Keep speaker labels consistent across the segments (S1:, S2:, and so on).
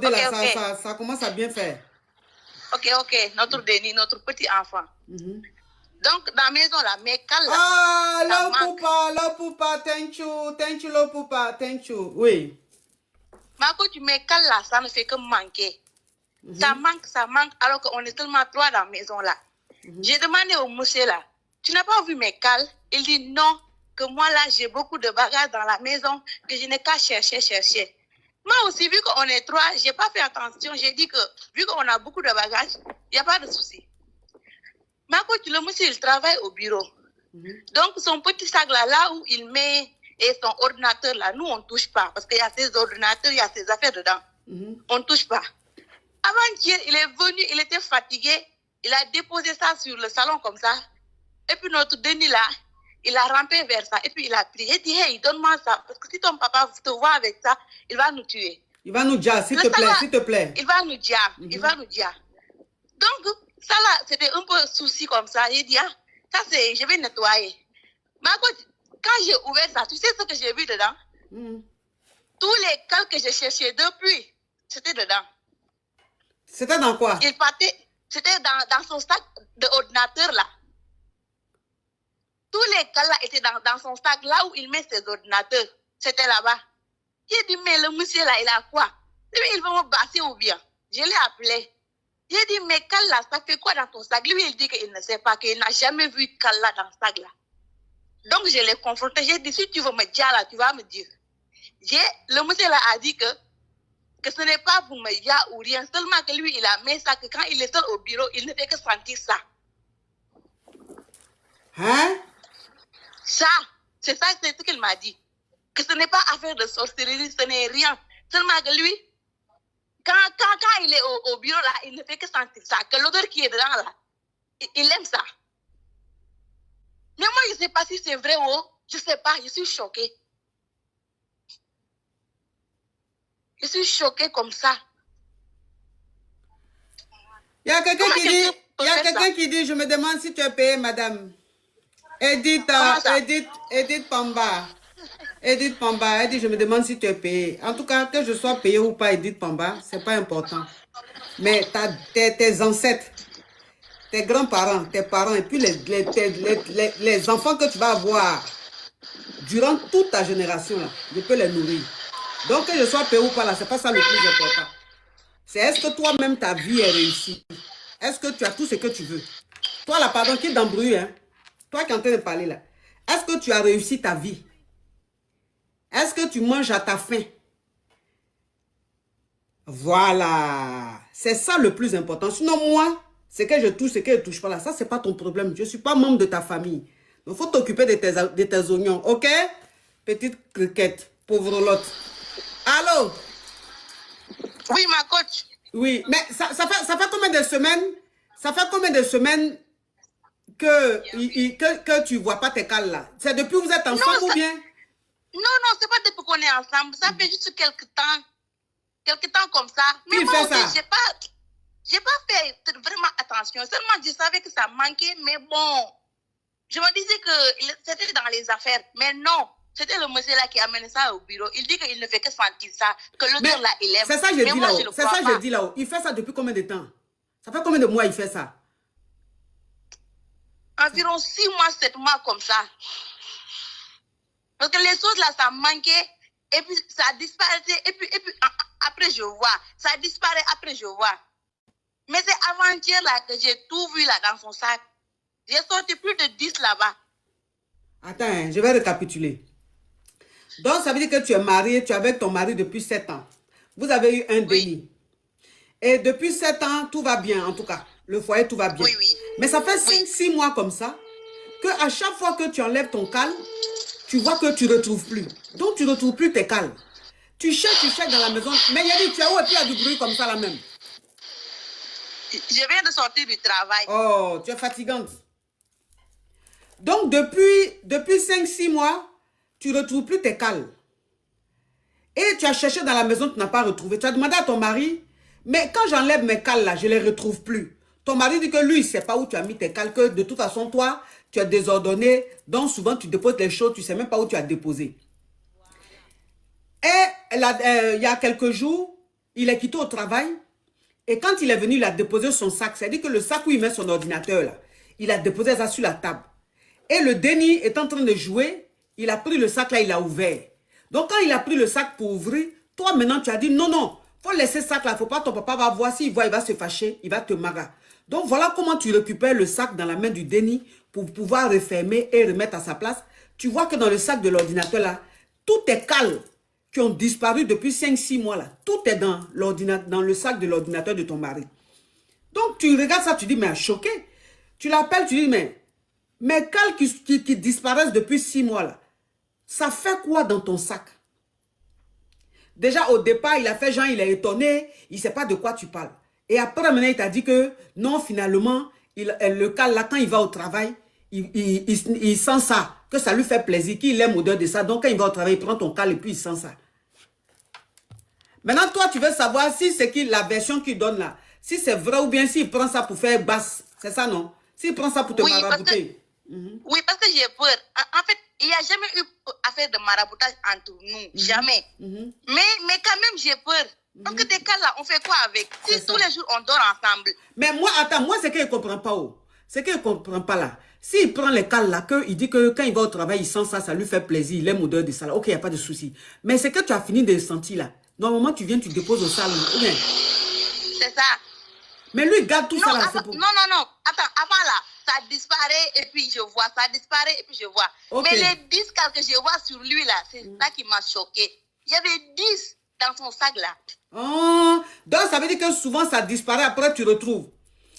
S1: côté
S2: Ok,
S1: là,
S2: ok.
S1: ça commence à bien faire.
S2: Ok, ok. Notre Denis, notre petit enfant. Donc, dans la maison là, mes cales là,
S1: Ah,
S2: ça
S1: le
S2: manque.
S1: poupa, thank you, le poupa, thank you. Oui.
S2: Marco, tu mes cales là, ça ne fait que manquer. Ça manque, alors qu'on est tellement trois dans la maison là. J'ai demandé au monsieur là, tu n'as pas vu mes cales? Il dit non, que moi là, j'ai beaucoup de bagages dans la maison, que je n'ai qu'à chercher. Moi aussi, vu qu'on est trois, j'ai pas fait attention. J'ai dit que, vu qu'on a beaucoup de bagages, il n'y a pas de souci. Marco, le monsieur, il travaille au bureau. Donc, son petit sac là où il met et son ordinateur là, nous, on ne touche pas. Parce qu'il y a ses ordinateurs, il y a ses affaires dedans. On ne touche pas. Avant-hier, il est venu, il était fatigué. Il a déposé ça sur le salon comme ça. Et puis notre Denis là, il a rampé vers ça. Et puis il a pris. Il dit, hey, donne-moi ça. Parce que si ton papa te voit avec ça, il va nous tuer.
S1: Il va nous dire, s'il te plaît, s'il te plaît.
S2: Il va nous dire, il va nous dire. Donc, ça là, c'était un peu souci comme ça. Il dit, ah, ça c'est, je vais nettoyer. Mais quand j'ai ouvert ça, tu sais ce que j'ai vu dedans? Tous les cales que j'ai cherchés depuis, c'était dedans.
S1: C'était dans quoi?
S2: Il partait, c'était dans son sac d'ordinateur là. Tous les cales là étaient dans son sac là où il met ses ordinateurs. C'était là-bas. J'ai dit, mais le monsieur là, il a quoi? Lui, il va me basser ou bien? Je l'ai appelé. J'ai dit, mais cales là, ça fait quoi dans ton sac? Lui, il dit qu'il ne sait pas, qu'il n'a jamais vu cales là dans le sac là. Donc, je l'ai confronté. J'ai dit, si tu veux me dire là, tu vas me dire. Le monsieur là a dit que ce n'est pas pour me dire ou rien. Seulement que lui, il a mis ça, que quand il est seul au bureau, il ne fait que sentir ça.
S1: Hein?
S2: Ça, c'est ça, c'est ce qu'il m'a dit. Que ce n'est pas affaire de sorcellerie, ce n'est rien. Seulement que lui, quand il est au bureau là, il ne fait que sentir ça. Que l'odeur qui est dedans là, il aime ça. Mais moi, je ne sais pas si c'est vrai ou je ne sais pas, je suis choquée. Je suis choquée comme ça.
S1: Il y a quelqu'un qui dit, je me demande si tu es payée, madame. Edith Pamba. Edith Pamba, elle dit, je me demande si tu es payée. En tout cas, que je sois payée ou pas, Edith Pamba, c'est pas important. Mais tes ancêtres, tes grands-parents, tes parents, et puis les enfants que tu vas avoir durant toute ta génération, là, je peux les nourrir. Donc, que je sois payée ou pas, là, c'est pas ça le plus important. C'est est-ce que toi-même, ta vie est réussie? Est-ce que tu as tout ce que tu veux? Toi, là, pardon, qui d'embrouille, hein? Toi qui es en train de parler, là. Est-ce que tu as réussi ta vie? Est-ce que tu manges à ta faim? Voilà. C'est ça le plus important. Sinon, moi, ce que je touche, ce que je ne touche pas là, ça, c'est pas ton problème. Je ne suis pas membre de ta famille. Il faut t'occuper de tes oignons, ok? Petite criquette, pauvre lotte. Allô?
S2: Oui, ma coach.
S1: Oui, mais ça fait combien de semaines? Ça fait combien de semaines que tu ne vois pas tes cales là? C'est depuis que vous êtes ensemble ou bien?
S2: Non, c'est pas depuis qu'on est ensemble. Ça fait juste quelques temps comme ça. Mais
S1: Qui
S2: moi
S1: fait
S2: aussi,
S1: ça?
S2: j'ai pas fait vraiment attention. Seulement, je savais que ça manquait, mais bon, je me disais que c'était dans les affaires. Mais non, c'était le monsieur là qui a amené ça au bureau. Il dit qu'il ne fait que sentir ça, que l'auteur là, il aime.
S1: C'est ça que je dis là-haut. C'est ça que je dis là-haut. Il fait ça depuis combien de temps? Ça fait combien de mois il fait ça?
S2: Environ 6 mois, 7 mois comme ça. Parce que les choses là, ça manquait. Et puis, ça disparaissait. Et puis après, je vois. Ça disparaît, après, je vois. Mais c'est avant-hier là que j'ai tout vu là dans son sac. J'ai sorti plus de 10 là-bas.
S1: Attends, je vais récapituler. Donc, ça veut dire que tu es marié, tu es avec ton mari depuis 7 ans. Vous avez eu un déni. Et depuis 7 ans, tout va bien, en tout cas. Le foyer, tout va bien.
S2: Oui.
S1: Mais ça fait 5-6 mois comme ça, que à chaque fois que tu enlèves ton cal, tu vois que tu ne retrouves plus. Donc, tu ne retrouves plus tes cales. Tu cherches dans la maison. Mais il y a dit, tu as où et puis il y a du bruit comme ça là même.
S2: Je viens de sortir du travail.
S1: Oh, tu es fatigante. Donc, depuis 5-6 mois, tu ne retrouves plus tes cales. Et tu as cherché dans la maison, tu n'as pas retrouvé. Tu as demandé à ton mari, mais quand j'enlève mes cales là, je ne les retrouve plus. Ton mari dit que lui, il ne sait pas où tu as mis tes cales, que de toute façon, toi, tu as désordonné. Donc, souvent, tu déposes les choses, tu ne sais même pas où tu as déposé. Et il y a quelques jours, il est quitté au travail. Et quand il est venu, il a déposé son sac. C'est-à-dire que le sac où il met son ordinateur, là, il a déposé ça sur la table. Et le Denis est en train de jouer. Il a pris le sac là, il a ouvert. Donc quand il a pris le sac pour ouvrir, toi maintenant tu as dit non, non, faut laisser ce sac là, faut pas, ton papa va voir, s'il voit, il va se fâcher, il va te marrer. Donc voilà comment tu récupères le sac dans la main du Denis pour pouvoir refermer et remettre à sa place. Tu vois que dans le sac de l'ordinateur là, tout est calme qui ont disparu depuis 5-6 mois là. Tout est dans le sac de l'ordinateur de ton mari. Donc tu regardes ça, tu dis mais choqué. Tu l'appelles, tu dis mais calmes qui disparaissent depuis 6 mois là. Ça fait quoi dans ton sac? Déjà, au départ, il a fait genre, il est étonné, il ne sait pas de quoi tu parles. Et après, maintenant, il t'a dit que non, finalement, le cas là, quand il va au travail, il sent ça, que ça lui fait plaisir, qu'il aime l'odeur de ça. Donc, quand il va au travail, il prend ton cal et puis il sent ça. Maintenant, toi, tu veux savoir si c'est la version qu'il donne là, si c'est vrai ou bien s'il prend ça pour faire basse. C'est ça, non? S'il prend ça pour te marabouter.
S2: Oui, parce que j'ai peur. En fait, il n'y a jamais eu affaire de maraboutage entre nous. Jamais. Mais quand même, j'ai peur. Parce que des cas là, on fait quoi avec? Si tous les jours, on dort ensemble.
S1: Mais moi, attends, moi, c'est qu'il ne comprend pas. C'est qu'il ne comprend pas là. S'il prend les cas là, il dit que quand il va au travail, il sent ça, ça lui fait plaisir, il aime l'odeur de ça là. Ok, il n'y a pas de souci. Mais c'est que tu as fini de sentir là. Normalement, tu viens, tu déposes au salon.
S2: C'est ça.
S1: Mais lui, il garde tout ça là.
S2: Non, non. Attends, avant là, ça disparaît et puis je vois. Ça disparaît et puis je vois. Okay. Mais les 10 cas que je vois sur lui là, c'est ça qui m'a choqué. Il y avait 10 dans son sac là.
S1: Oh, donc ça veut dire que souvent ça disparaît, après tu retrouves.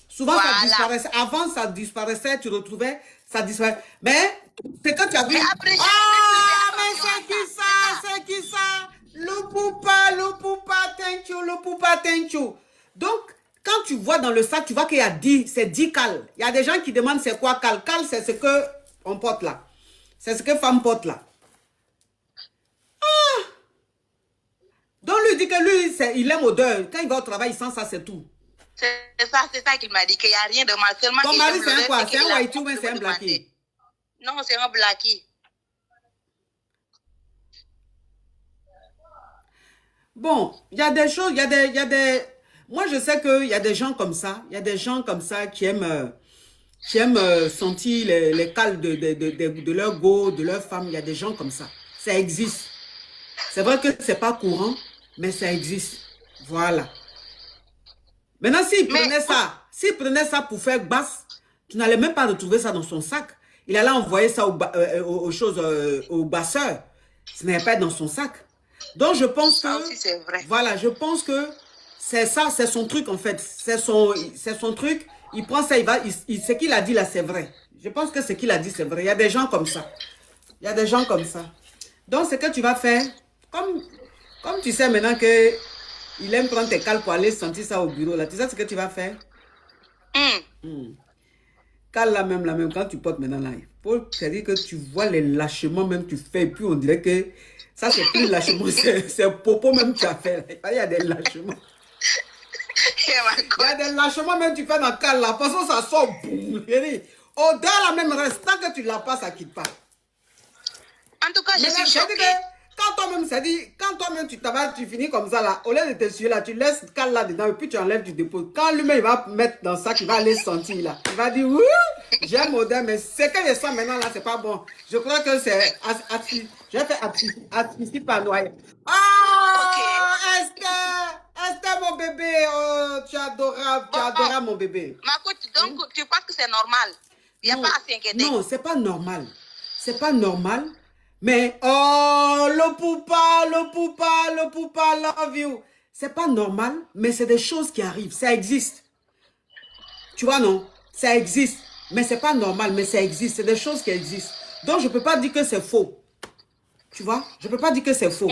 S1: Souvent ça disparaissait. Avant ça disparaissait, tu retrouvais, ça disparaît. Mais c'est quand tu as vu.
S2: Mais après,
S1: mais c'est qui ça? C'est qui ça? Le poupa, thank you. Donc, quand tu vois dans le sac, tu vois qu'il y a 10, c'est 10 cales. Il y a des gens qui demandent c'est quoi cal. Cal, c'est ce que on porte là. C'est ce que femme porte là. Ah! Donc lui dit que lui, il aime odeur. Quand il va au travail, il sent ça, c'est tout.
S2: C'est ça qu'il m'a dit, qu'il n'y a rien de mal. Seulement
S1: ton mari, c'est un quoi? C'est un white ou c'est un blackie?
S2: Non, c'est un blackie.
S1: Bon, il y a des choses, Moi, je sais qu'il y a des gens comme ça. Il y a des gens comme ça qui aiment sentir les cales de leur go, de leur femme. Il y a des gens comme ça. Ça existe. C'est vrai que c'est pas courant, mais ça existe. Voilà. Maintenant, s'il prenait ça pour faire basse, tu n'allais même pas retrouver ça dans son sac. Il allait envoyer ça aux basseurs. Ce n'est pas dans son sac. Donc, je pense
S2: ça aussi, c'est vrai.
S1: Voilà, je pense que c'est ça, c'est son truc en fait. C'est son truc. Il prend ça, ce qu'il a dit là, c'est vrai. Je pense que ce qu'il a dit, c'est vrai. Il y a des gens comme ça. Il y a des gens comme ça. Donc, ce que tu vas faire, comme tu sais maintenant que il aime prendre tes cales pour aller sentir ça au bureau, là, tu sais ce que tu vas faire? Cale la même, quand tu portes maintenant là, il faut dire que tu vois les lâchements même tu fais, et puis on dirait que ça c'est plus lâchement, c'est popo même tu as fait. Là. Il y a des lâchements. Il y a des lâchements même tu fais dans le cale là, parce que ça sort, boum. Odeur la même reste, tant que tu la passes, ça quitte pas.
S2: En tout cas, je suis choquée.
S1: Quand toi-même tu travailles, tu finis comme ça là, au lieu de te suivre là, tu laisses cal là dedans et puis tu enlèves, tu déposes. Quand lui-même il va mettre dans ça, il va aller sentir là. Il va dire, oui, j'aime odeur, mais c'est que je sens maintenant là, c'est pas bon. Je crois que c'est j'ai fait asphyxie par noyer. Ah, Esther, mon bébé, oh, tu es adorable, mon bébé.
S2: Ma coach, donc tu penses que c'est normal? Il n'y a pas à s'inquiéter.
S1: Non, c'est pas normal. C'est pas normal. Mais, oh, le poupa, love you. C'est pas normal, mais c'est des choses qui arrivent. Ça existe. Tu vois, non? Ça existe. Mais c'est pas normal, mais ça existe. C'est des choses qui existent. Donc, je peux pas dire que c'est faux. Tu vois? Je peux pas dire que c'est faux.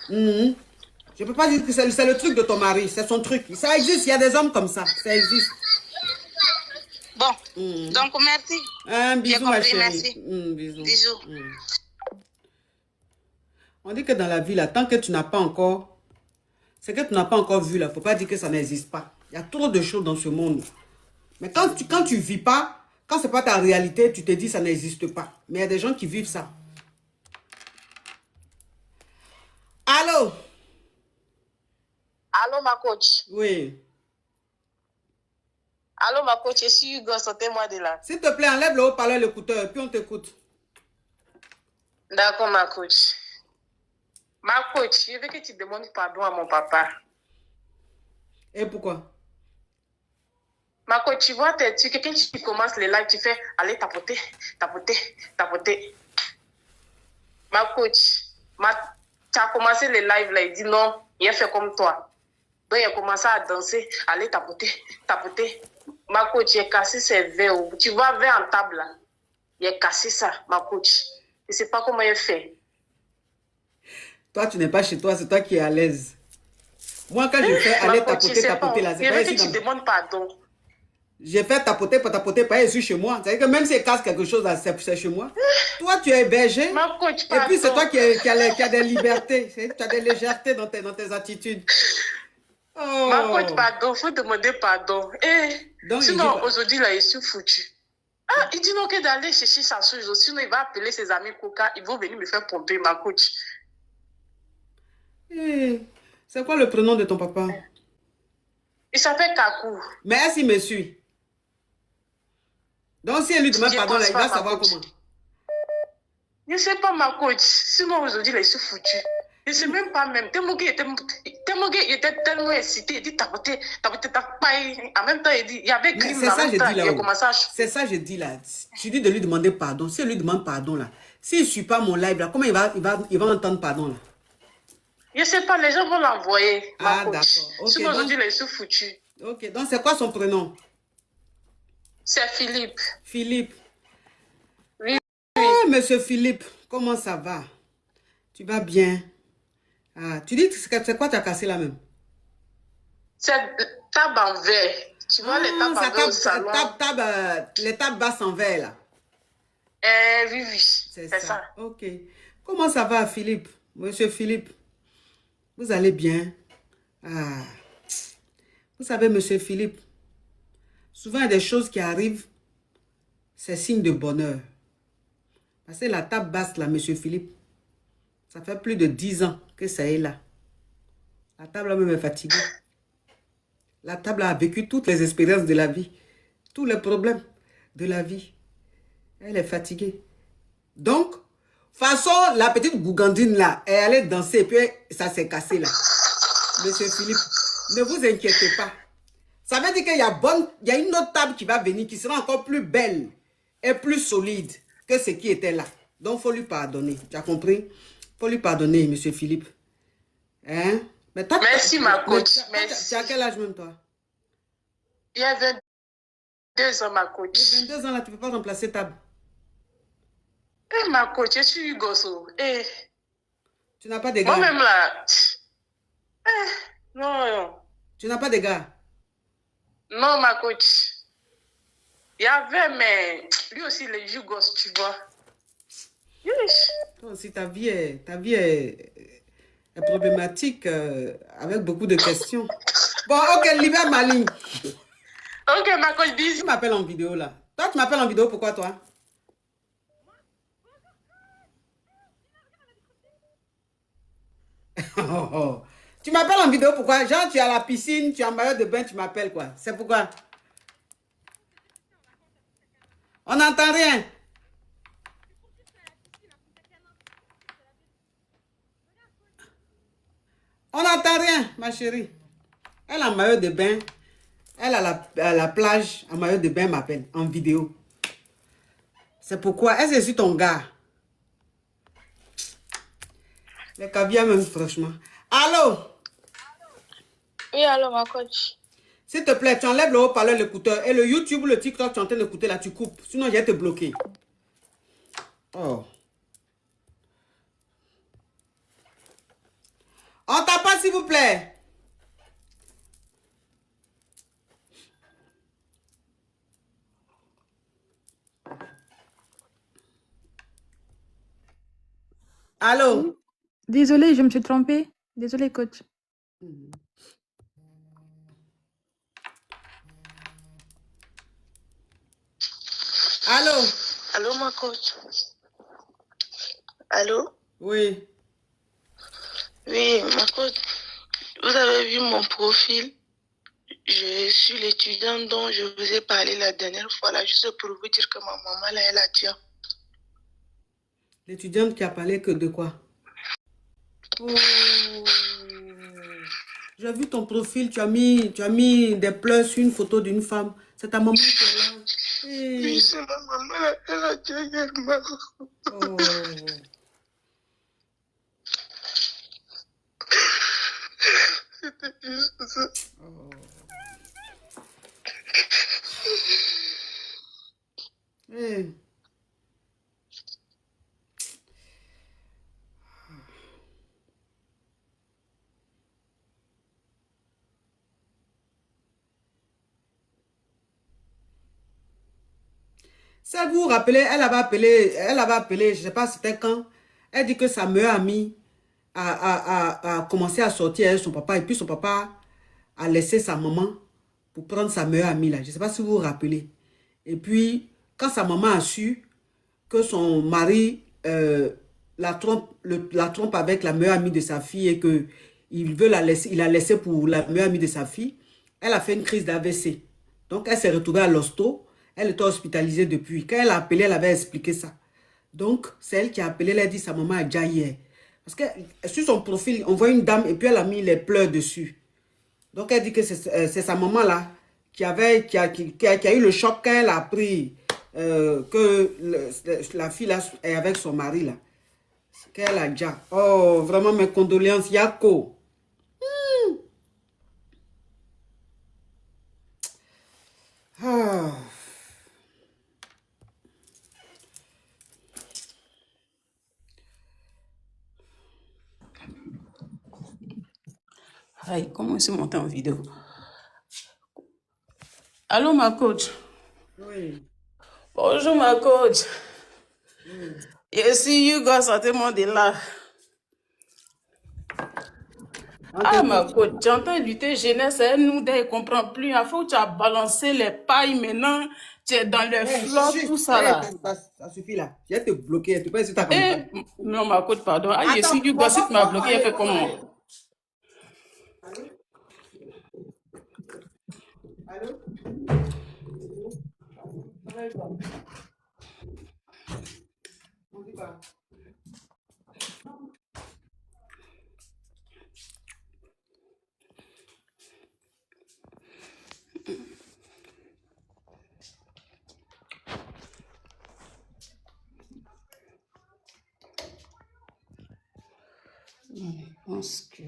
S1: Je peux pas dire que c'est le truc de ton mari. C'est son truc. Ça existe. Il y a des hommes comme ça. Ça existe.
S2: Bon. Donc, merci.
S1: Un bisou, ma chérie.
S2: Merci.
S1: Bisous. On dit que dans la vie, là, tant que tu n'as pas encore... C'est que tu n'as pas encore vu, là. Il ne faut pas dire que ça n'existe pas. Il y a trop de choses dans ce monde. Mais quand tu ne vis pas, quand ce n'est pas ta réalité, tu te dis que ça n'existe pas. Mais il y a des gens qui vivent ça. Allô?
S2: Allô, ma coach.
S1: Oui.
S2: Allô, ma coach, je suis Hugo, sortez-moi de là.
S1: S'il te plaît, enlève le haut-parleur, l'écouteur, puis on t'écoute.
S2: D'accord, ma coach. Ma coach, je veux que tu demandes pardon à mon papa.
S1: Et pourquoi?
S2: Ma coach, tu vois, quand tu commences les lives, tu fais aller tapoter, tapoter, tapoter. Ma coach, tu as commencé les lives là, il dit non, il a fait comme toi. Donc, il a commencé à danser, aller tapoter, tapoter. Ma coach, il a cassé ses verres. Tu vois, verre en table là. Il a cassé ça, ma coach. Je ne sais pas comment il a fait.
S1: Toi, tu n'es pas chez toi, c'est toi qui es à l'aise. Moi, quand je fais aller tapoter, tapoter là, c'est pas ici.
S2: Je veux que tu demandes pardon.
S1: J'ai fait tapoter, pas ici chez moi. C'est-à-dire que même si elle casse quelque chose, c'est chez moi. Toi, tu es hébergé.
S2: Ma coach,
S1: et puis, c'est toi qui as des libertés. Tu as des légèretés dans tes attitudes.
S2: Oh. Ma coach, pardon, il faut demander pardon. Donc, sinon, aujourd'hui, là, je suis foutu. Ah, il dit non que d'aller chercher sa chose. Sinon, il va appeler ses amis Coca. Ils vont venir me faire pomper, ma coach.
S1: C'est quoi le prénom de ton papa?
S2: Il s'appelle Kakou.
S1: Mais est-ce qu'il me suit? Donc, si elle lui demande pardon, là, il va savoir comment.
S2: Je ne sais pas, ma coach. Sinon, aujourd'hui, là, je suis foutu. Je ne sais même pas même. Tellement qu'il était tellement excité. Il dit tapoter, tapoter, tapoter. En même temps, il dit, il y avait crime.
S1: C'est ça, j'ai dit là. C'est ça, j'ai dit là. Tu dis de lui demander pardon. Si elle lui demande pardon là, s'il ne suit pas mon live là, comment il va entendre pardon là?
S2: Je ne sais pas, les gens vont l'envoyer.
S1: Ah, d'accord. Okay,
S2: sinon, aujourd'hui, là, je suis foutu.
S1: Ok, donc c'est quoi son prénom?
S2: C'est Philippe.
S1: Philippe.
S2: Oui.
S1: Ah, monsieur Philippe, comment ça va? Tu vas bien? Ah, tu dis que c'est quoi tu as cassé là même?
S2: C'est table en verre. Tu vois les tables en verre au salon?
S1: Les tables basses en verre là.
S2: Oui, oui. C'est ça.
S1: Ok. Comment ça va, Philippe? Monsieur Philippe? Vous allez bien? Ah. Vous savez, monsieur Philippe, souvent il y a des choses qui arrivent, c'est signe de bonheur. Parce que la table basse là, monsieur Philippe, ça fait plus de 10 ans que ça est là. La table même est fatiguée. La table a vécu toutes les expériences de la vie, tous les problèmes de la vie. Elle est fatiguée. Donc, façon, la petite gougandine là, elle allait danser et puis ça s'est cassé là. Monsieur Philippe, ne vous inquiétez pas. Ça veut dire qu'il y a une autre table qui va venir, qui sera encore plus belle et plus solide que ce qui était là. Donc, il faut lui pardonner. Tu as compris? Il faut lui pardonner, monsieur Philippe. Hein? Mais
S2: merci, ma coach.
S1: Tu as quel âge même, toi?
S2: Il y a 22 ans, ma coach.
S1: 22 ans, là, tu ne peux pas remplacer table.
S2: Ma coach, je suis gosso.
S1: Tu n'as pas de gars?
S2: Moi-même, là. Non.
S1: Tu n'as pas de gars?
S2: Non, ma coach. Il y avait, mais lui aussi, il joue gosse, tu vois.
S1: Toi aussi, ta vie est problématique avec beaucoup de questions. Bon, ok, libère ma ligne.
S2: Ok, ma coach, dis.
S1: Tu m'appelles en vidéo, là. Toi, tu m'appelles en vidéo, pourquoi, toi? Tu m'appelles en vidéo, pourquoi? Genre, tu es à la piscine, tu es en maillot de bain, tu m'appelles, quoi. C'est pourquoi? On n'entend rien. On n'entend rien, ma chérie. Elle a en maillot de bain. Elle à la plage, en maillot de bain, m'appelle en vidéo. C'est pourquoi? Est-ce que c'est ton gars? Les caviar même, franchement. Allô?
S3: Oui, allô, ma coach.
S1: S'il te plaît, tu enlèves le haut-parleur, l'écouteur. Et le YouTube, le TikTok, tu es en train d'écouter là, tu coupes. Sinon, je vais te bloquer. Oh. On tape pas, s'il vous plaît. Allô?
S3: Désolée, je me suis trompée. Désolée, coach.
S1: Allô?
S2: Allô, ma coach. Allô?
S1: Oui.
S2: Oui, ma coach. Vous avez vu mon profil? Je suis l'étudiante dont je vous ai parlé la dernière fois, là, juste pour vous dire que ma maman, là, elle a dit.
S1: L'étudiante qui a parlé que de quoi? Oh, j'ai vu ton profil, tu as mis des pleurs sur une photo d'une femme. C'est ta maman qui est là. Hey.
S2: Oui, c'est ma maman, elle a dit également.
S1: Oh.
S2: C'était juste ça.
S1: Oh. Hey. Ça vous rappelez, elle avait appelé, je ne sais pas c'était quand, elle dit que sa meilleure amie a commencé à sortir avec son papa et puis son papa a laissé sa maman pour prendre sa meilleure amie là. Je ne sais pas si vous vous rappelez. Et puis, quand sa maman a su que son mari la trompe avec la meilleure amie de sa fille et que il l'a laissé pour la meilleure amie de sa fille, elle a fait une crise d'AVC. Donc, elle s'est retrouvée à l'hosto. Elle était hospitalisée depuis. Quand elle a appelé, elle avait expliqué ça. Donc, c'est elle qui a appelé, elle a dit sa maman a déjà hier. Parce que sur son profil, on voit une dame et puis elle a mis les pleurs dessus. Donc, elle dit que c'est sa maman là qui a eu le choc quand elle a appris que la fille là est avec son mari là. Qu'elle a déjà. Oh, vraiment mes condoléances, Yako. Ah.
S4: Aïe, comment se monter en vidéo? Allô, ma coach?
S1: Oui.
S4: Bonjour, ma coach. Je suis Hugo, sortez-moi de là. Ah, ma coach, j'entends du thé jeunesse, elle nous ne comprend plus. Il faut que tu as balancé les pailles maintenant. Tu es dans le flot, tout ça là.
S1: Ça suffit là. Je vais te bloquer. Tu peux essayer ta campagne.
S4: Non, ma coach, pardon. Ah, je suis Hugo, si tu m'as bloqué, elle fait comment?
S1: Allô? On dit pas.
S4: Je pense que...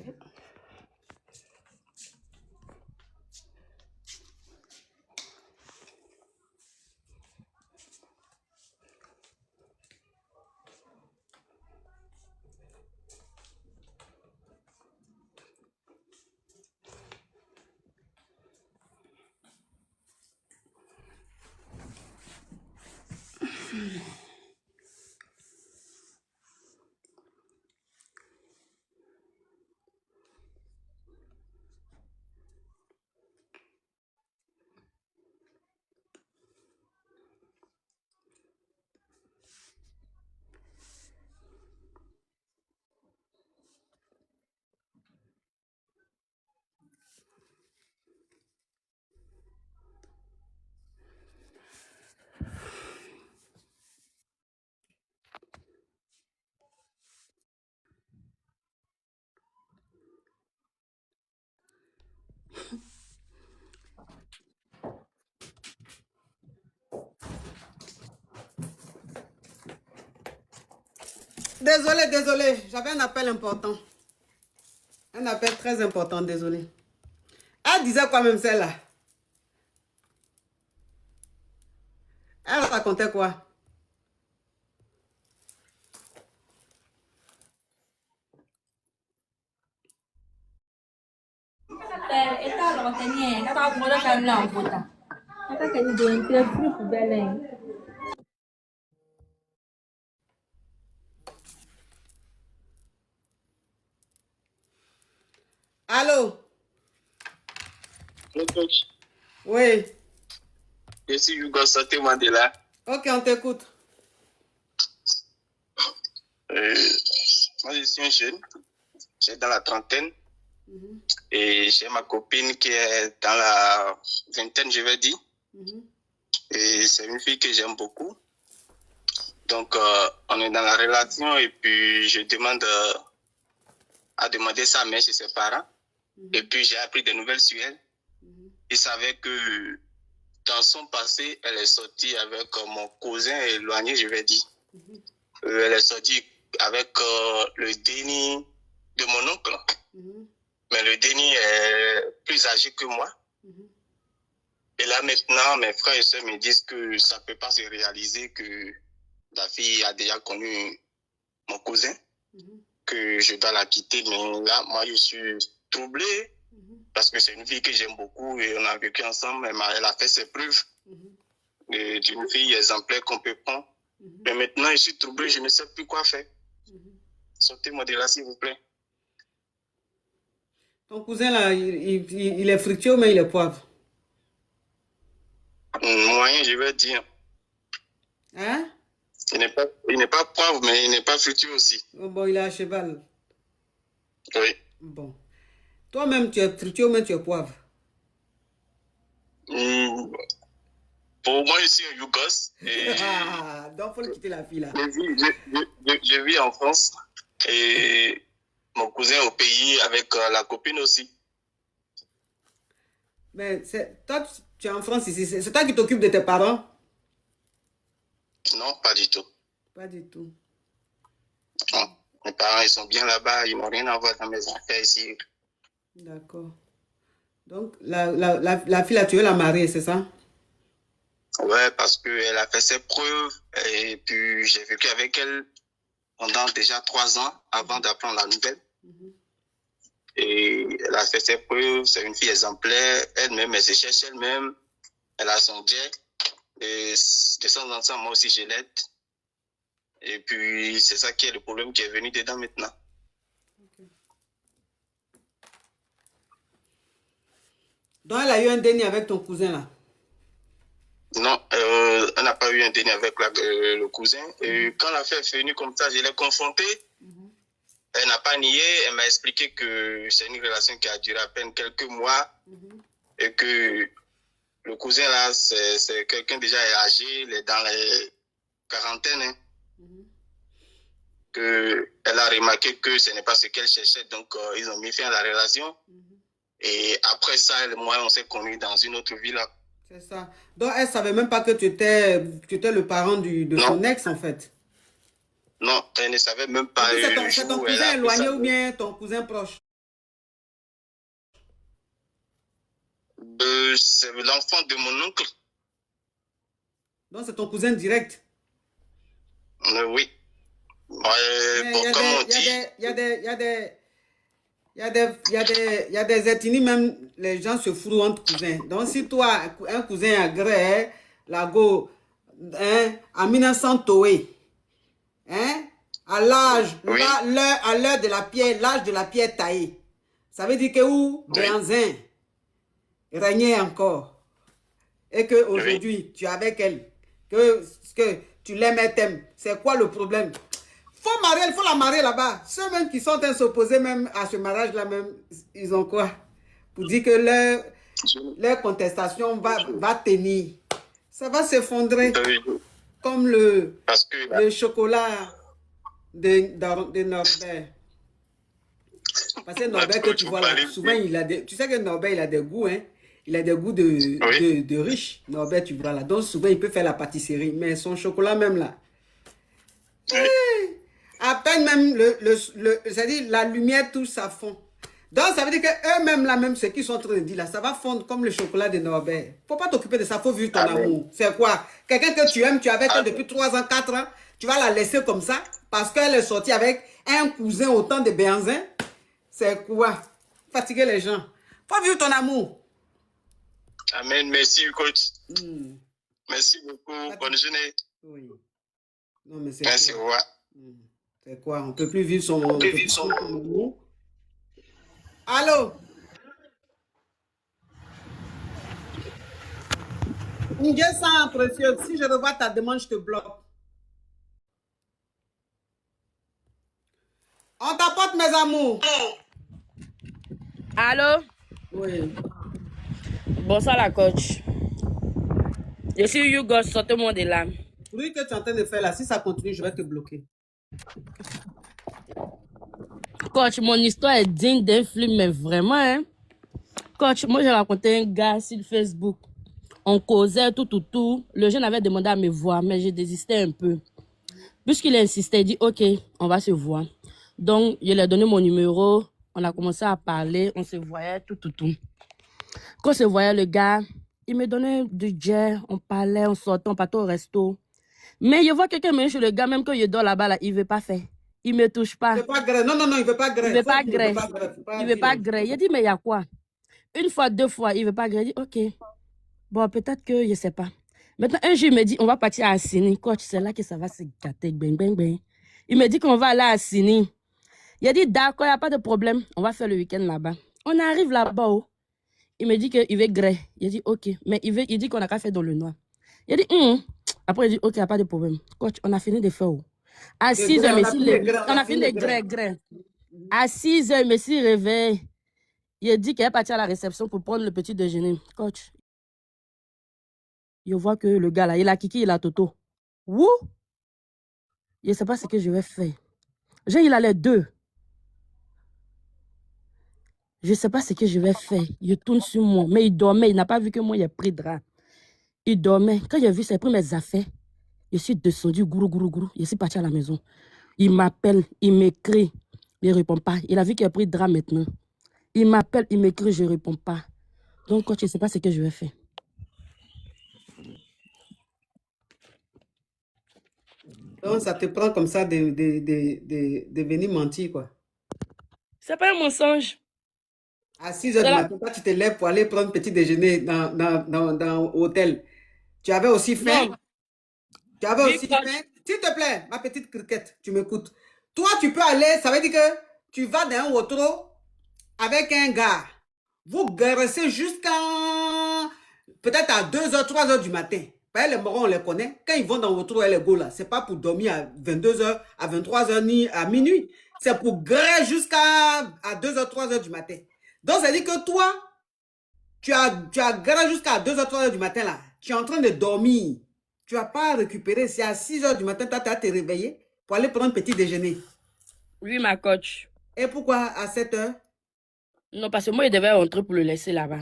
S1: Désolé. J'avais un appel important. Un appel très important, désolé. Elle disait quoi même celle-là? Elle racontait quoi? Allô?
S2: Le coach,
S1: Oui.
S2: je suis Hugo, sortez-moi de là.
S1: Ok, on t'écoute.
S2: Moi, je suis un jeune, j'ai dans la trentaine.
S5: Et j'ai ma copine qui est dans la vingtaine, je vais dire. Et c'est une fille que j'aime beaucoup. Donc, on est dans la relation et puis je demande à demander sa mère chez ses parents. Et puis, j'ai appris des nouvelles sur elle. Il savait que dans son passé, elle est sortie avec mon cousin éloigné, je vais dire. Elle est sortie avec le déni de mon oncle. Mais le déni est plus âgé que moi. Et là, maintenant, mes frères et sœurs me disent que ça ne peut pas se réaliser, que la fille a déjà connu mon cousin, que je dois la quitter. Mais là, moi, je suis troublé parce que c'est une fille que j'aime beaucoup et on a vécu ensemble. Elle a fait ses preuves d'une fille exemplaire qu'on peut prendre. Mais maintenant, je suis troublé, je ne sais plus quoi faire. Sortez-moi de là, s'il vous plaît.
S1: Ton cousin, là, il est fructueux, mais il est poivre.
S5: Moyen, je vais dire.
S1: Hein?
S5: Il n'est pas poivre, mais il n'est pas fructueux aussi.
S1: Oh, bon, il est à cheval.
S5: Oui.
S1: Bon. Toi-même, tu es fructueux, mais tu es poivre.
S5: Pour moi, je suis un Yougos.
S1: Ah, donc, il faut quitter la fille, là.
S5: Je vis en France et mon cousin au pays avec la copine aussi.
S1: Mais toi, tu es en France ici. C'est toi qui t'occupes de tes parents?
S5: Non, pas du tout.
S1: Pas du tout.
S5: Non. Mes parents, ils sont bien là-bas. Ils n'ont rien à voir dans mes affaires ici.
S1: D'accord. Donc, la fille, là, tu veux la marier, c'est ça?
S5: Ouais, parce qu'elle a fait ses preuves et puis j'ai vécu avec elle pendant déjà 3 ans avant d'apprendre la nouvelle. Et elle a fait ses preuves, c'est une fille exemplaire, elle-même, elle se cherche elle-même, elle a son jet. Et de temps en temps, moi aussi, je l'aide. Et puis, c'est ça qui est le problème qui est venu dedans maintenant.
S1: Donc, elle a eu un déni avec ton cousin, là?
S5: Non, elle n'a pas eu un déni avec le cousin. Et quand l'affaire est venue comme ça, je l'ai confrontée. Elle n'a pas nié, elle m'a expliqué que c'est une relation qui a duré à peine quelques mois et que le cousin là, c'est quelqu'un déjà âgé, il est dans les quarantaines. Hein, que elle a remarqué que ce n'est pas ce qu'elle cherchait, donc ils ont mis fin à la relation. Et après ça, elle et moi, on s'est connus dans une autre ville.
S1: C'est ça. Donc, elle ne savait même pas que tu étais le parent de son ex, en fait.
S5: Non, elle ne savait même pas.
S1: C'est ton cousin éloigné ou bien ton cousin proche?
S5: C'est l'enfant de mon oncle.
S1: Donc, c'est ton cousin direct?
S5: Oui. Comme on dit...
S1: Il y a des ethnies, même les gens se foutent entre cousins. Donc, si toi, un cousin agrée, la go, hein, en 1900 Toé, hein, à l'âge, à l'heure de la pierre, l'âge de la pierre taillée, ça veut dire que où Benzin régnait encore. Et qu'aujourd'hui, tu es avec elle, que tu l'aimes et t'aimes. C'est quoi le problème? Il faut la marier là-bas. Ceux même qui sont en train de s'opposer même à ce mariage-là, même, ils ont quoi? Pour dire que leur contestation va tenir. Ça va s'effondrer. Comme le chocolat de Norbert. Parce que Norbert, que tu vois là, souvent, tu sais que Norbert, il a des goûts, hein? Il a des goûts de riche. Norbert, tu vois là. Donc, souvent, il peut faire la pâtisserie. Mais son chocolat même là. À peine même, c'est-à-dire la lumière touche, ça fond. Donc, ça veut dire qu'eux-mêmes, là, même ce qu'ils sont en train de dire, là, ça va fondre comme le chocolat de Norbert. Faut pas t'occuper de ça, faut vivre ton amour. C'est quoi? Quelqu'un que tu aimes, tu es avec elle depuis 3 ans, 4 ans, tu vas la laisser comme ça parce qu'elle est sortie avec un cousin autant de Benzin. C'est quoi? Fatiguer les gens. Faut vivre ton amour.
S5: Amen. Merci, coach. Merci beaucoup. Bonne journée.
S1: Oui. Non, mais c'est
S5: merci, au revoir.
S1: C'est quoi? On ne peut plus vivre son amour. Allô? N'gé sans précieux. Si je revois ta demande, je te bloque. On t'apporte mes amours.
S4: Allô?
S1: Oui.
S4: Bonsoir la coach. Je suis Hugo, sortez-moi de là.
S1: Oui, que tu es en train de faire là, si ça continue, je vais te bloquer.
S4: Coach, mon histoire est digne d'un film, mais vraiment, hein. Coach, moi j'ai raconté un gars sur Facebook. On causait tout. Le jeune avait demandé à me voir, mais j'ai désisté un peu. Puisqu'il insistait, il dit, ok, on va se voir. Donc, je lui ai donné mon numéro. On a commencé à parler, on se voyait, tout. Quand on se voyait, le gars, il me donnait du jet, on parlait, on sortait, on partait au resto. Mais je vois quelqu'un me chez le gars, même quand je dors là-bas, là, il ne veut pas faire. Il ne me touche
S1: Il
S4: pas.
S1: veut pas gré. Non, il veut pas gré.
S4: Il ne veut
S1: Faut
S4: pas
S1: dire, il veut
S4: gré.
S1: pas gré. Faut pas
S4: Il ne veut
S1: dire
S4: pas
S1: non.
S4: gré. Il dit, mais il y a quoi? Une fois, deux fois, il ne veut pas gré. Il dit, ok. Bon, peut-être que je ne sais pas. Maintenant, un jour, il me dit, on va partir à Sini. Coach, c'est là que ça va se gâter. Bang. Il me dit qu'on va aller à Sini. Il a dit, d'accord, il n'y a pas de problème. On va faire le week-end là-bas. On arrive là-bas. Oh. Il me dit qu'il veut gré. Il a dit, ok. Mais il dit qu'on n'a qu'à faire dans le noir. Il a dit, Après, il dit, ok, il n'y a pas de problème. Coach, on a fini de faire. Oh. À 6
S1: Gré,
S4: heures,
S1: on a fini les gré,
S4: on a fini de gré. À 6 heures, monsieur réveille. Il a dit qu'il est parti à la réception pour prendre le petit déjeuner. Coach, je vois que le gars là, il a Kiki, il a Toto. Wouh! Je ne sais pas ce que je vais faire. Il a les deux. Je ne sais pas ce que je vais faire. Il tourne sur moi. Mais il dormait. Il n'a pas vu que moi, j'ai pris drap. Il dormait. Quand j'ai vu, j'ai pris mes affaires. Je suis descendu, gourou. Je suis parti à la maison. Il m'appelle, il m'écrit. Il ne répond pas. Il a vu qu'il a pris drap maintenant. Il m'appelle, il m'écrit, je ne réponds pas. Donc, coach, je ne sais pas ce que je vais faire.
S1: Donc, ça te prend comme ça de venir mentir, quoi.
S4: C'est pas un mensonge.
S1: À 6 heures du matin, toi, tu te lèves pour aller prendre petit déjeuner dans l'hôtel. Tu avais aussi faim?
S4: Non.
S1: Tu avais
S4: Oui,
S1: aussi
S4: coach.
S1: faim? S'il te plaît, ma petite criquette, tu m'écoutes. Toi, tu peux aller, ça veut dire que tu vas dans un auto avec un gars. Vous graissez jusqu'à peut-être à 2 heures, 3 heures du matin. Les morons, on les connaît. Quand ils vont dans votre et les go là, c'est pas pour dormir à 22 heures, à 23 heures ni à minuit. C'est pour graisser jusqu'à 2 heures, 3 heures du matin. Donc, ça dit que toi, tu as graissé jusqu'à 2 heures, 3 heures du matin là. Tu es en train de dormir. Tu n'as pas récupéré. C'est à 6 heures du matin, toi, tu as te réveillé pour aller prendre petit déjeuner.
S4: Oui, ma coach.
S1: Et pourquoi à 7 heures?
S4: Non, parce que moi, il devait rentrer pour le laisser là-bas.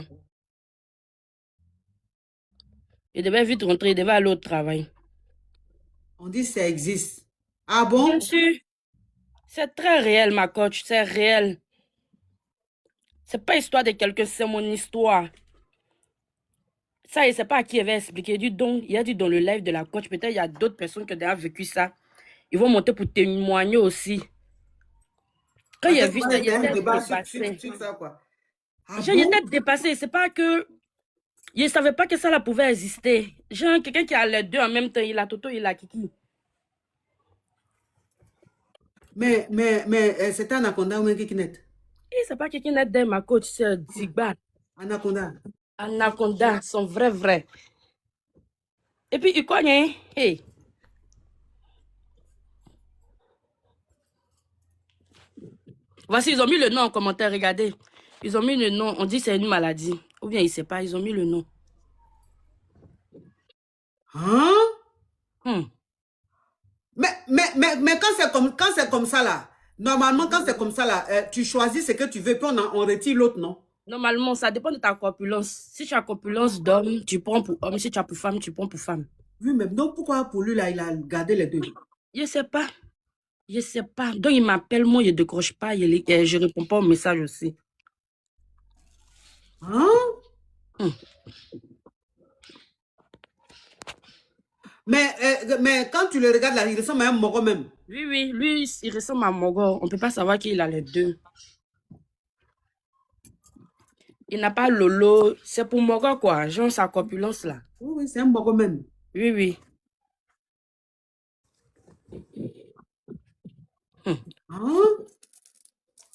S4: Il devait vite rentrer, il devait aller au travail.
S1: On dit que ça existe. Ah bon?
S4: Bien sûr. C'est très réel, ma coach. C'est réel. C'est pas histoire de quelqu'un, c'est mon histoire. Ça, il sait pas à qui il avait expliqué. Il a dit dans le live de la coach, peut-être il y a d'autres personnes qui ont déjà vécu ça. Ils vont monter pour témoigner aussi. Quand il a vu ça, il était dépassé.
S1: Sur ça, quoi. Ah
S4: Il était dépassé. C'est pas que... Il ne savait pas que ça là pouvait exister. Genre, quelqu'un qui a les deux en même temps, il a Toto, il a Kiki.
S1: Mais c'était Anaconda ou un Kikinet?
S4: Et c'est pas quelqu'un qui est ma coach, c'est Zigbar.
S1: Anaconda.
S4: Anaconda, son vrai. Et puis, il connaît. Hey. Voici, ils ont mis le nom en commentaire, regardez. Ils ont mis le nom, on dit c'est une maladie. Ou bien, il ne sait pas, ils ont mis le nom.
S1: Hein? Mais quand c'est comme ça là, normalement quand c'est comme ça là, tu choisis ce que tu veux, puis on retire l'autre, non?
S4: Normalement, ça dépend de ta corpulence. Si tu as corpulence d'homme, tu prends pour homme. Si tu as pour femme, tu prends pour femme.
S1: Oui, mais donc pourquoi pour lui là, il a gardé les deux?
S4: Je ne sais pas. Je ne sais pas. Donc, il m'appelle, moi, je ne décroche pas. Je ne réponds pas au message aussi.
S1: Hein? Mais quand tu le regardes là, il ressemble à un moro même.
S4: Oui, lui, il ressemble à Mogo. On ne peut pas savoir qu'il a les deux. Il n'a pas Lolo. C'est pour Mogo, quoi. Genre sa corpulence, là.
S1: Oui, c'est un moro même.
S4: Oui.
S1: Hein?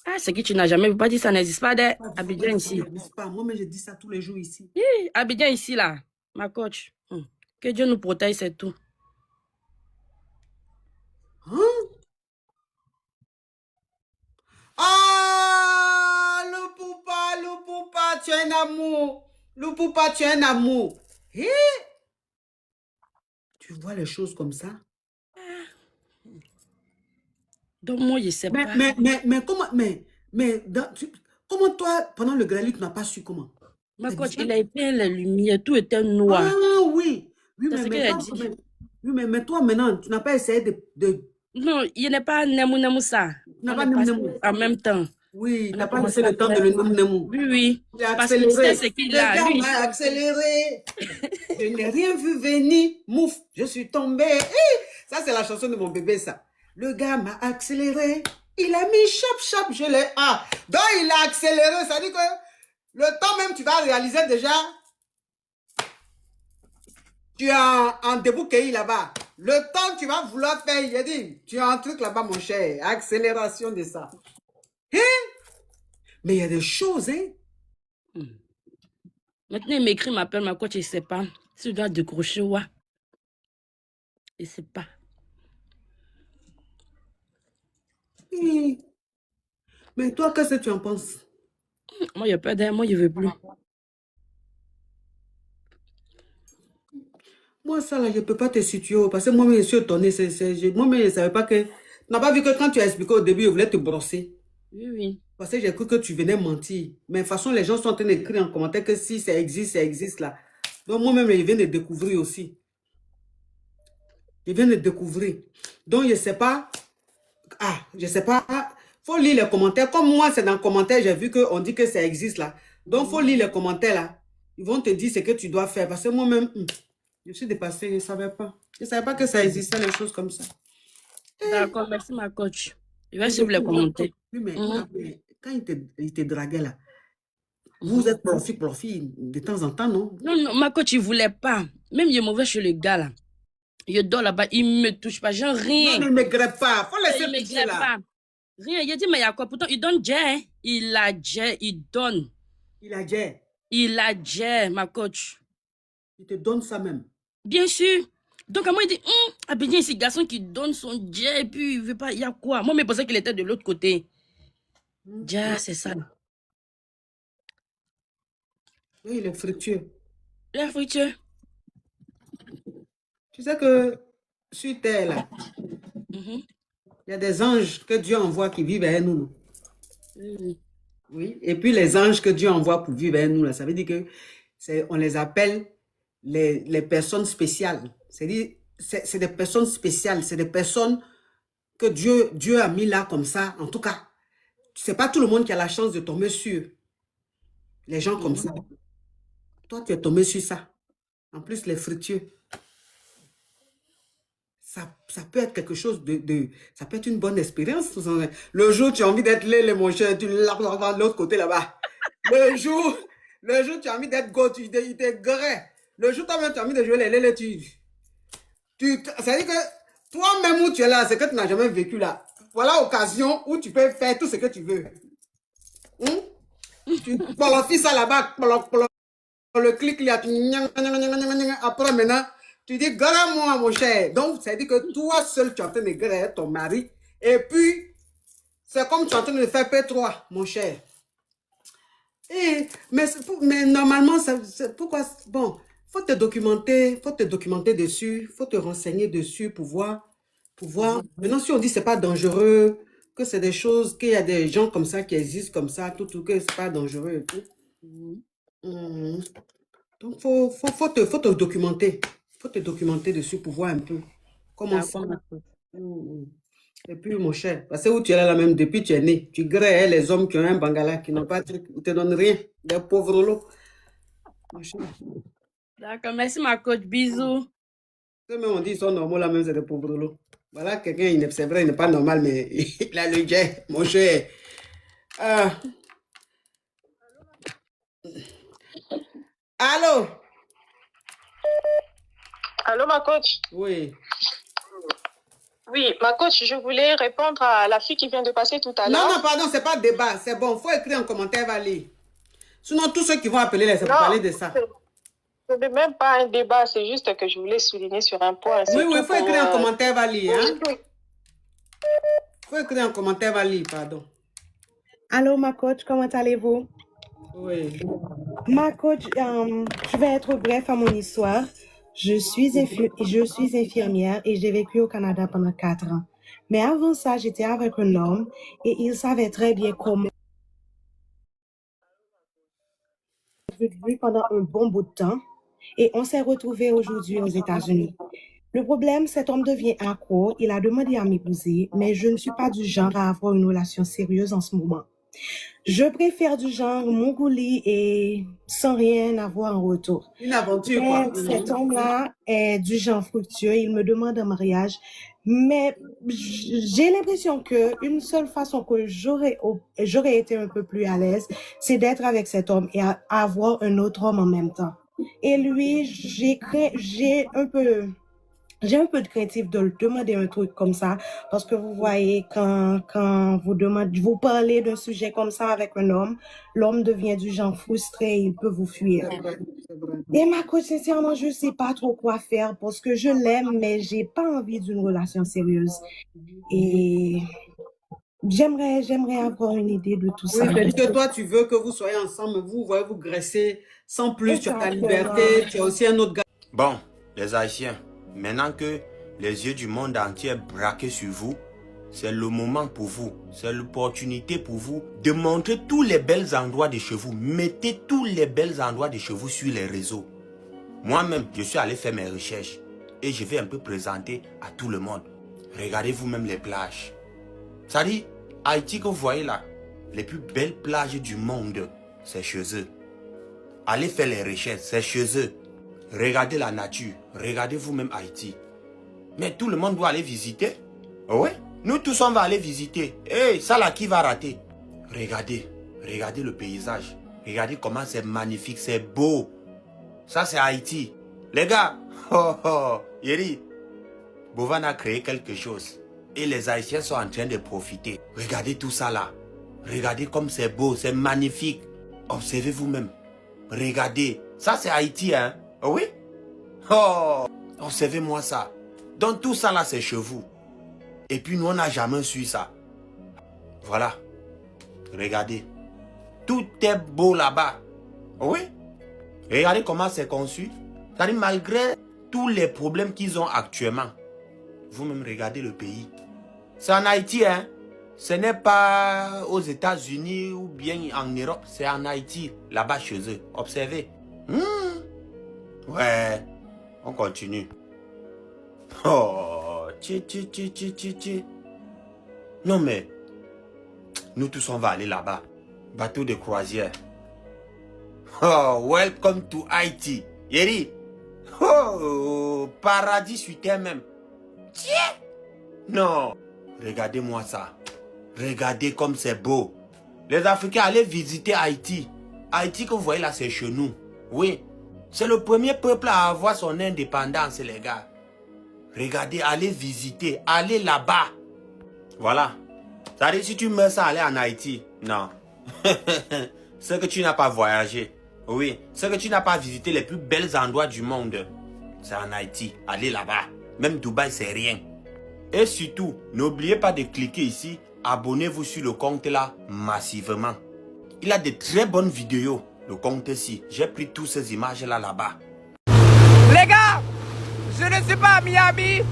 S4: Ah, c'est que tu n'as jamais pas dit ça n'existe pas d'Abidjan ici.
S1: Moi, mais je dis ça tous les jours ici.
S4: Abidjan ici, là. Ma coach. Que Dieu nous protège, c'est tout.
S1: Hein? Ah, le poupa, Loupoupa, tu es un amour. Loupoupa, tu es un amour. Hé! Tu vois les choses comme ça?
S4: Donc, moi, je sais pas.
S1: Mais comment, comment toi, pendant le grêle, tu n'as pas su comment?
S4: Ma
S1: C'est
S4: coach,
S1: bizarre.
S4: il a éteint les lumières, tout était noir.
S1: Ah oui. Oui,
S4: C'est ce qu'il a dit.
S1: mais toi, maintenant, tu n'as pas essayé de
S4: Non, il n'est pas Nemu ça.
S1: tu n'as
S4: On
S1: pas
S4: est passé
S1: Nemu.
S4: en même temps.
S1: Oui, tu
S4: On
S1: n'as
S4: a
S1: pas laissé
S4: commencé à
S1: le temps de
S4: faire.
S1: le Nemu.
S4: Oui, oui.
S1: Tu as
S4: Parce qu'il sait
S1: accéléré.
S4: ce qu'il
S1: Le
S4: a.
S1: gars
S4: Lui, il
S1: m'a
S4: sait.
S1: accéléré. Je n'ai rien vu venir. Mouf, je suis tombée. Ça, c'est la chanson de mon bébé, ça. Le gars m'a accéléré. Il a mis chop, je l'ai. Ah, donc il a accéléré. Ça dit que le temps même, tu vas réaliser déjà. Tu es en débouquet là-bas. Le temps, tu vas vouloir faire. Il a dit, tu as un truc là-bas, mon cher. Accélération de ça. Hein? Mais il y a des choses, hein.
S4: Maintenant, il m'écrit, m'appelle, ma coach, il ne sait pas. Si je dois décrocher, ouais. Il ne sait pas.
S1: Mais toi, qu'est-ce que tu en penses?
S4: Moi, il n'y a pas d'air, moi, je ne veux plus.
S1: Moi, ça, là, je ne peux pas te situer. Parce que moi-même, je suis étonnée. Moi-même, je ne savais pas que... Tu n'as pas vu que quand tu as expliqué au début, je voulais te brosser.
S4: Oui, oui.
S1: Parce que j'ai cru que tu venais mentir. Mais de toute façon, les gens sont en train d'écrire en commentaire que si ça existe là. Donc, moi-même, je viens de découvrir aussi. Je viens de découvrir. Donc, je ne sais pas... Ah, je ne sais pas. Il faut lire les commentaires. Comme moi, c'est dans les commentaires, j'ai vu qu'on dit que ça existe là. Donc, il faut lire les commentaires là. Ils vont te dire ce que tu dois faire. Parce que moi-même, je suis dépassée, je ne savais pas. Je ne savais pas que ça existait, les choses comme ça.
S4: D'accord, merci, ma coach. Je vais suivre les commentaires.
S1: Oui, mais quand il te draguait là, vous êtes profil de temps en temps, non?
S4: Non, non, ma coach, il ne voulait pas. Même, il est mauvais chez le gars là. Je dors là-bas, il ne me touche pas, genre rien.
S1: Non, ne me grève pas. Faut laisser
S4: Il ne me
S1: pitié
S4: grève
S1: là.
S4: pas. Rien, il a dit, mais il y a quoi? Pourtant, il donne jet. Hein? Il a jet, il donne.
S1: Il a dit,
S4: Il a jet, ma coach.
S1: il te donne ça même.
S4: Bien sûr. Donc, à moi, il dit, Abidjan, c'est garçon qui donne son jet, et puis il veut pas, il y a quoi? Moi, je pensais qu'il était de l'autre côté. Jet, c'est ça.
S1: Oui, il est fructueux.
S4: La friture.
S1: Tu sais que sur terre là, il y a des anges que Dieu envoie qui vivent avec nous. Oui, et puis les anges que Dieu envoie pour vivre avec nous, là, ça veut dire que on les appelle les personnes spéciales. C'est-à-dire, c'est des personnes spéciales, c'est des personnes que Dieu a mis là comme ça. En tout cas, c'est pas tout le monde qui a la chance de tomber sur les gens comme ça. Toi, tu es tombé sur ça. En plus, les fructueux. Ça peut être quelque chose ça peut être une bonne expérience. Le jour, tu as envie d'être lait, mon cher, tu l'as de l'autre côté là-bas. Le jour, tu as envie d'être go, il te gré. Le jour, toi-même, tu as envie de jouer les lait, ça veut dire que toi-même où tu es là, c'est que tu n'as jamais vécu là. Voilà l'occasion où tu peux faire tout ce que tu veux. Tu qualifies ça là-bas, le clic là, après maintenant, tu dis, grave-moi, mon cher. Donc, ça veut dire que toi seul, tu es en train de griller ton mari. Et puis, c'est comme tu es en train de faire P3, mon cher. Mais normalement, pourquoi? Bon, faut te documenter dessus, faut te renseigner dessus pour voir. Maintenant, si on dit que ce n'est pas dangereux, que c'est des choses, qu'il y a des gens comme ça qui existent comme ça, tout, que ce n'est pas dangereux et tout. Donc, faut te documenter. Faut te documenter dessus pour voir un peu comment ça. Et puis, mon cher, parce que où tu es là même depuis tu es né, tu grées les hommes qui ont un bangala, qui n'ont pas de truc, ils ne te donnent rien, des pauvres lots.
S4: D'accord, merci ma coach, bisous.
S1: Même on dit ils sont normaux là même, c'est des pauvres lots. Voilà quelqu'un, c'est vrai, il n'est pas normal, mais il a le jet, mon cher. Allô?
S6: Allô, ma coach?
S1: Oui.
S6: Oui, ma coach, je voulais répondre à la fille qui vient de passer tout à l'heure.
S1: Non, pardon, c'est pas débat, c'est bon, il faut écrire en commentaire, va lire. Sinon, tous ceux qui vont appeler, c'est pour parler de ça.
S6: Ce n'est même pas un débat, c'est juste que je voulais souligner sur un point.
S1: Oui, il faut écrire en commentaire, va lire. Il faut écrire en commentaire, va lire, pardon.
S7: Allô, ma coach, comment allez-vous?
S1: Oui.
S7: Ma coach, je vais être bref à mon histoire. Je suis infirmière et j'ai vécu au Canada pendant 4 ans. Mais avant ça, j'étais avec un homme et il savait très bien comment j'ai vécu pendant un bon bout de temps et on s'est retrouvés aujourd'hui aux États-Unis. Le problème, cet homme devient accro, il a demandé à m'épouser, mais je ne suis pas du genre à avoir une relation sérieuse en ce moment. Je préfère du genre mongolie et sans rien avoir en retour.
S1: Une aventure, quoi.
S7: Mais cet homme-là est du genre fructueux, il me demande un mariage, mais j'ai l'impression que une seule façon que j'aurais été un peu plus à l'aise, c'est d'être avec cet homme et avoir un autre homme en même temps. Et lui, j'ai un peu de craintif de le demander un truc comme ça, parce que vous voyez, quand vous parlez d'un sujet comme ça avec un homme, l'homme devient du genre frustré, il peut vous fuir.
S1: C'est vrai, c'est vrai.
S7: Et ma coach, sincèrement, je sais pas trop quoi faire parce que je l'aime, mais j'ai pas envie d'une relation sérieuse. Et j'aimerais avoir une idée de tout ça.
S1: Oui, c'est-à-dire que toi, tu veux que vous soyez ensemble, vous voyez vous graisser sans plus, tu as ta
S7: Exactement.
S1: liberté, tu as aussi un autre gars.
S8: Bon, les Haïtiens, maintenant que les yeux du monde entier sont braqués sur vous, c'est le moment pour vous, c'est l'opportunité pour vous de montrer tous les belles endroits de chez vous. Mettez tous les belles endroits de chez vous sur les réseaux. Moi-même, je suis allé faire mes recherches et je vais un peu présenter à tout le monde. Regardez vous-même les plages. Ça dit, Haïti que vous voyez là, les plus belles plages du monde, c'est chez eux. Allez faire les recherches, c'est chez eux. Regardez la nature, regardez vous-même Haïti. Mais tout le monde doit aller visiter. Oui, nous tous on va aller visiter. Hey, ça là qui va rater? Regardez, regardez le paysage. Regardez comment c'est magnifique, c'est beau. Ça c'est Haïti. Les gars, Yeri, Bovan a créé quelque chose. Et les Haïtiens sont en train de profiter. Regardez tout ça là. Regardez comme c'est beau, c'est magnifique. Observez vous-même. Regardez, ça c'est Haïti, hein? Oui? Oh, observez-moi ça. Donc tout ça là c'est chez vous. Et puis nous on n'a jamais su ça. Voilà. Regardez. Tout est beau là-bas. Oui? Regardez comment c'est conçu. C'est-à-dire malgré tous les problèmes qu'ils ont actuellement. Vous-même regardez le pays. C'est en Haïti, hein? Ce n'est pas aux États-Unis ou bien en Europe. C'est en Haïti, là-bas chez eux. Observez. Ouais. On continue. Oh, Non mais, nous tous on va aller là-bas. Bateau de croisière. Oh, welcome to Haïti. Yeri. Oh, paradis sur terre même. Tiens. Non. Regardez-moi ça. Regardez comme c'est beau. Les Africains, allez visiter Haïti. Haïti que vous voyez là, c'est chez nous. Oui. C'est le premier peuple à avoir son indépendance, les gars. Regardez, allez visiter. Allez là-bas. Voilà. Ça dit, si tu meurs sans aller en Haïti, non. C'est que tu n'as pas voyagé. Oui. C'est que tu n'as pas visité les plus belles endroits du monde. C'est en Haïti. Allez là-bas. Même Dubaï, c'est rien. Et surtout, n'oubliez pas de cliquer ici. Abonnez-vous sur le compte là massivement. Il a de très bonnes vidéos. Le compte ici. J'ai pris toutes ces images là-bas.
S9: Les gars, je ne suis pas à Miami.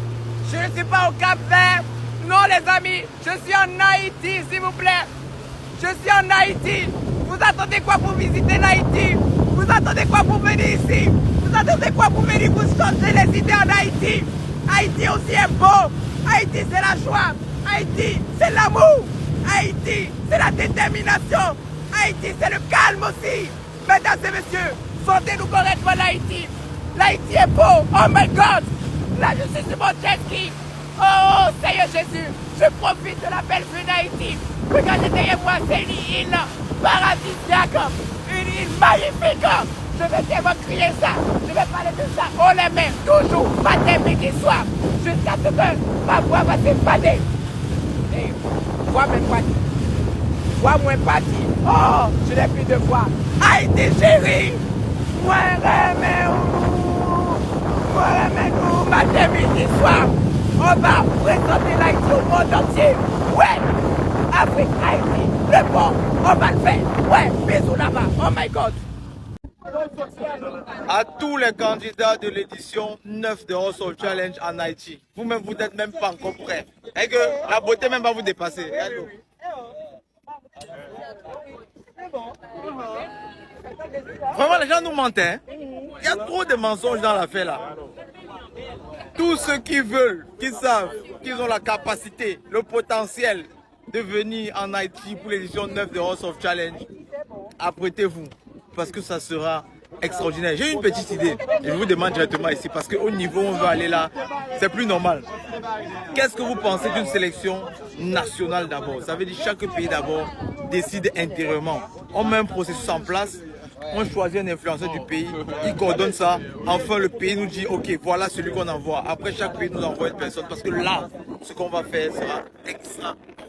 S9: Je ne suis pas au Cap-Vert. Non les amis, je suis en Haïti s'il vous plaît. Je suis en Haïti. Vous attendez quoi pour visiter l'Haïti? Vous attendez quoi pour venir ici? Vous attendez quoi pour venir vous changer les idées en Haïti? Haïti aussi est beau. Haïti c'est la joie. Haïti c'est l'amour. Haïti c'est la détermination. Haïti c'est le calme aussi. Mesdames et messieurs, sentez-nous correctement l'Haïti. L'Haïti est beau. Oh my God. Là je suis sur mon jet ski. Oh Seigneur Jésus, je profite de la belle vue d'Haïti. Regardez derrière moi, c'est une île paradisiaque. Une île magnifique. Je vais tellement crier ça. Je vais parler de ça haut les mains, toujours, matin, midi, soir. Jusqu'à ce que ma voix va s'évader. Et voix même pas dit. Voix moins pas dit. Oh, je n'ai plus de voix. Haïti chérie. Moi, remets-nous, matin, midi, soir. On va présenter l'Haïti au monde entier. Ouais. Afrique, Haïti, le bon, on va le faire. Ouais, bisous là-bas. Oh my God.
S10: À tous les candidats de l'édition 9 de Hustle Challenge en Haïti, vous-même, vous n'êtes même pas encore prêts. Et que la beauté même va vous dépasser. Hello. Vraiment, les gens nous mentent. Hein? Il y a trop de mensonges dans l'affaire là. Tous ceux qui veulent, qui savent qu'ils ont la capacité, le potentiel de venir en Haïti pour l'édition 9 de Hustle Challenge, apprêtez-vous parce que ça sera extraordinaire. J'ai une petite idée et je vous demande directement ici parce qu'au niveau où on veut aller là, c'est plus normal. Qu'est-ce que vous pensez d'une sélection nationale d'abord? Ça veut dire chaque pays d'abord décide intérieurement. On met un processus en place, on choisit un influenceur du pays, il coordonne ça. Enfin, le pays nous dit, ok, voilà celui qu'on envoie. Après, chaque pays nous envoie une personne parce que là, ce qu'on va faire sera extraordinaire.